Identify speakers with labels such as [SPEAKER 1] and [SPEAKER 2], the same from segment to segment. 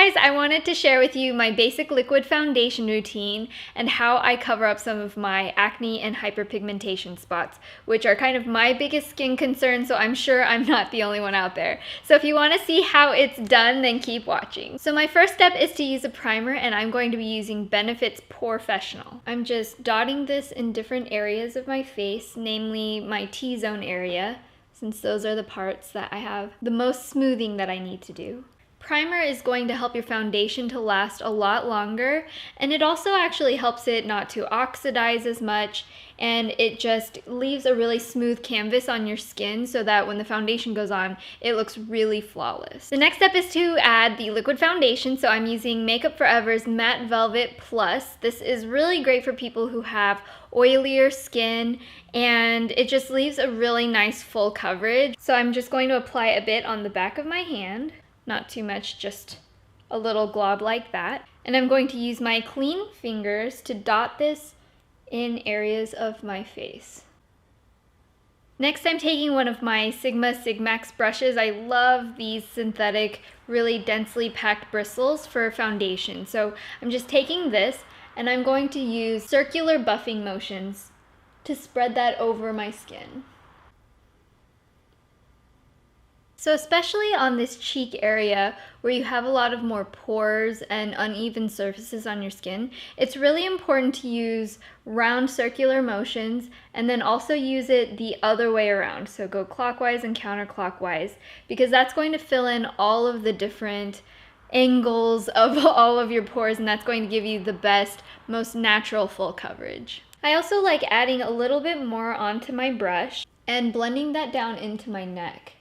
[SPEAKER 1] guys, I wanted to share with you my basic liquid foundation routine and how I cover up some of my acne and hyperpigmentation spots, which are kind of my biggest skin concern, so I'm sure I'm not the only one out there. So if you want to see how it's done, then keep watching. So my first step is to use a primer, and I'm going to be using Benefit's Porefessional. I'm just dotting this in different areas of my face, namely my T-zone area, since those are the parts that I have the most smoothing that I need to do. Primer is going to help your foundation to last a lot longer, and it also actually helps it not to oxidize as much, and it just leaves a really smooth canvas on your skin so that when the foundation goes on, it looks really flawless. The next step is to add the liquid foundation, so I'm using Makeup Forever's Matte Velvet Plus. This is really great for people who have oilier skin, and it just leaves a really nice full coverage. So I'm just going to apply a bit on the back of my hand. Not too much, just a little glob like that. And I'm going to use my clean fingers to dot this in areas of my face. Next, I'm taking one of my Sigmax brushes. I love these synthetic, really densely packed bristles for foundation. So I'm just taking this, and I'm going to use circular buffing motions to spread that over my skin. So especially on this cheek area where you have a lot of more pores and uneven surfaces on your skin, it's really important to use round circular motions and then also use it the other way around. So go clockwise and counterclockwise, because that's going to fill in all of the different angles of all of your pores, and that's going to give you the best, most natural full coverage. I also like adding a little bit more onto my brush and blending that down into my neck.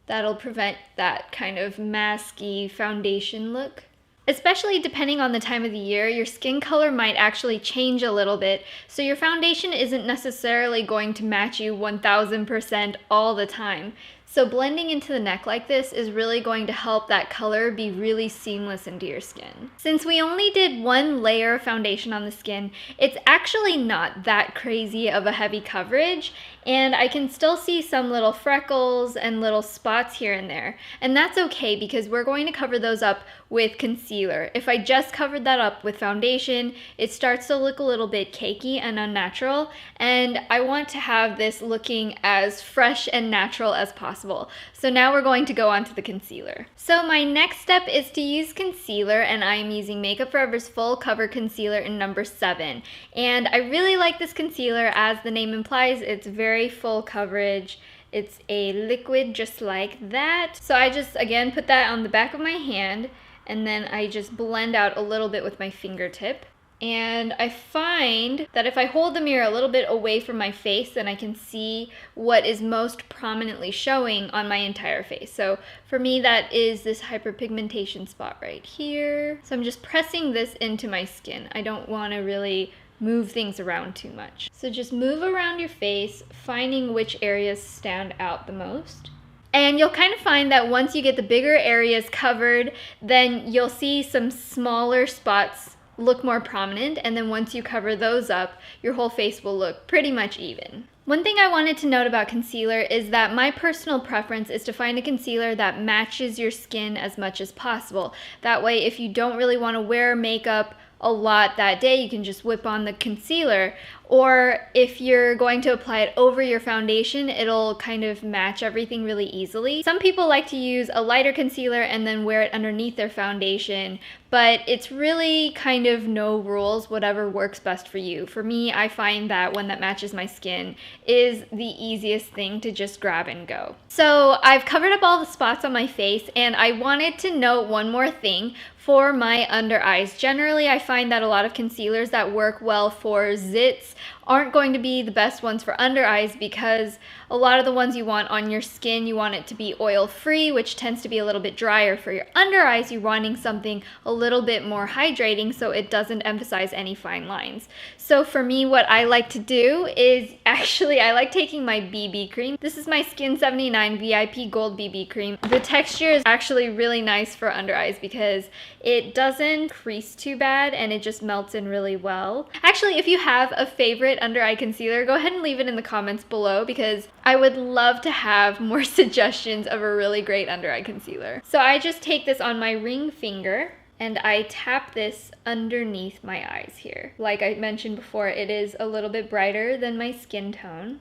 [SPEAKER 1] That'll prevent that kind of masky foundation look. Especially depending on the time of the year, your skin color might actually change a little bit, so your foundation isn't necessarily going to match you 1000% all the time. So blending into the neck like this is really going to help that color be really seamless into your skin. Since we only did one layer of foundation on the skin, it's actually not that crazy of a heavy coverage, and I can still see some little freckles and little spots here and there. And that's okay, because we're going to cover those up with concealer. If I just covered that up with foundation, it starts to look a little bit cakey and unnatural, and I want to have this looking as fresh and natural as possible. So now we're going to go on to the concealer. So my next step is to use concealer, and I am using Makeup Forever's Full Cover Concealer in number 7. And I really like this concealer. As the name implies, it's very full coverage. It's a liquid just like that. So I just, again, put that on the back of my hand, and then I just blend out a little bit with my fingertip. And I find that if I hold the mirror a little bit away from my face, then I can see what is most prominently showing on my entire face. So for me, that is this hyperpigmentation spot right here. So I'm just pressing this into my skin. I don't want to really move things around too much. So just move around your face, finding which areas stand out the most. And you'll kind of find that once you get the bigger areas covered, then you'll see some smaller spots look more prominent, and then once you cover those up, your whole face will look pretty much even. One thing I wanted to note about concealer is that my personal preference is to find a concealer that matches your skin as much as possible. That way, if you don't really want to wear makeup a lot that day, you can just whip on the concealer. Or if you're going to apply it over your foundation, it'll kind of match everything really easily. Some people like to use a lighter concealer and then wear it underneath their foundation, but it's really kind of no rules, whatever works best for you. For me, I find that one that matches my skin is the easiest thing to just grab and go. So I've covered up all the spots on my face, and I wanted to note one more thing for my under eyes. Generally, I find that a lot of concealers that work well for zits aren't going to be the best ones for under eyes, because a lot of the ones you want on your skin, you want it to be oil free, which tends to be a little bit drier. For your under eyes, you're wanting something a little little bit more hydrating so it doesn't emphasize any fine lines. So for me, what I like to do is actually I like taking my BB cream. This is my Skin 79 VIP Gold BB cream. The texture is actually really nice for under eyes because it doesn't crease too bad and it just melts in really well. Actually, if you have a favorite under eye concealer, go ahead and leave it in the comments below because I would love to have more suggestions of a really great under eye concealer. So I just take this on my ring finger and I tap this underneath my eyes here. Like I mentioned before, it is a little bit brighter than my skin tone.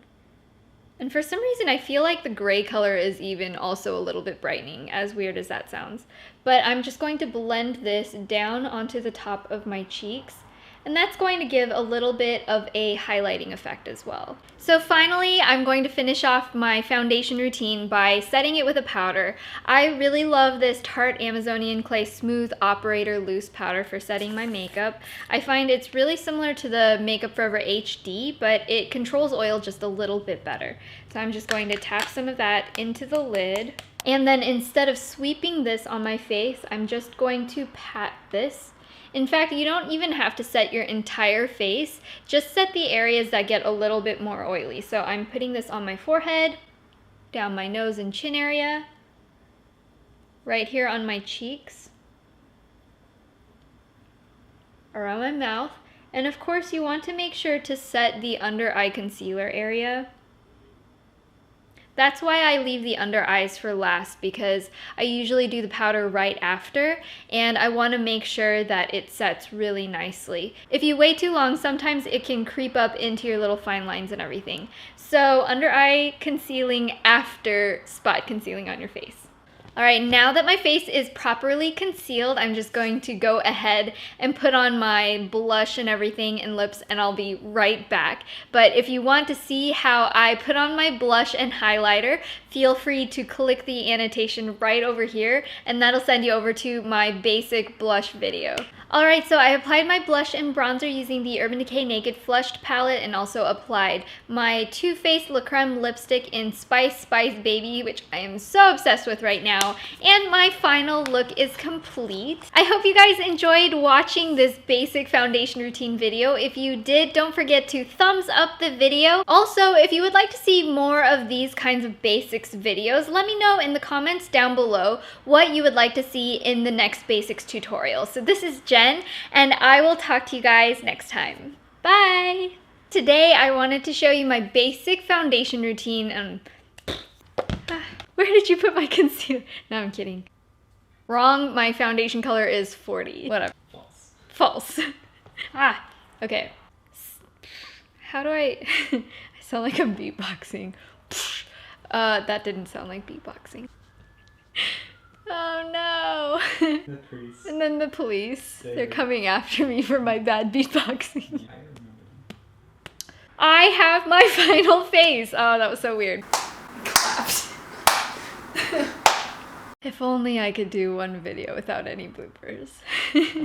[SPEAKER 1] And for some reason, I feel like the gray color is even also a little bit brightening, as weird as that sounds. But I'm just going to blend this down onto the top of my cheeks. And that's going to give a little bit of a highlighting effect as well. So finally, I'm going to finish off my foundation routine by setting it with a powder. I really love this Tarte Amazonian Clay Smooth Operator Loose Powder for setting my makeup. I find it's really similar to the Makeup Forever HD, but it controls oil just a little bit better. So I'm just going to tap some of that into the lid. And then instead of sweeping this on my face, I'm just going to pat this. In fact, you don't even have to set your entire face, just set the areas that get a little bit more oily. So I'm putting this on my forehead, down my nose and chin area, right here on my cheeks, around my mouth, and of course you want to make sure to set the under eye concealer area. That's why I leave the under eyes for last, because I usually do the powder right after and I want to make sure that it sets really nicely. If you wait too long, sometimes it can creep up into your little fine lines and everything. So under eye concealing after spot concealing on your face. Alright, now that my face is properly concealed, I'm just going to go ahead and put on my blush and everything and lips, and I'll be right back. But if you want to see how I put on my blush and highlighter, feel free to click the annotation right over here, and that'll send you over to my basic blush video. Alright, so I applied my blush and bronzer using the Urban Decay Naked Flushed palette, and also applied my Too Faced La Creme lipstick in Spice Baby, which I am so obsessed with right now. And my final look is complete. I hope you guys enjoyed watching this basic foundation routine video. If you did, don't forget to thumbs up the video. Also, if you would like to see more of these kinds of basics videos, let me know in the comments down below what you would like to see in the next basics tutorial. So this is Jen, and I will talk to you guys next time. Bye! Today I wanted to show you my basic foundation routine. Where did you put my concealer? No, I'm kidding. Wrong, my foundation color is 40. Whatever.
[SPEAKER 2] False.
[SPEAKER 1] False. Okay. How do I... I sound like I'm beatboxing. That didn't sound like beatboxing. Oh no.
[SPEAKER 2] The police.
[SPEAKER 1] And then the police. They're coming after me for my bad beatboxing.
[SPEAKER 2] I remember.
[SPEAKER 1] I have my final face. Oh, that was so weird. Clapped. If only I could do one video without any bloopers.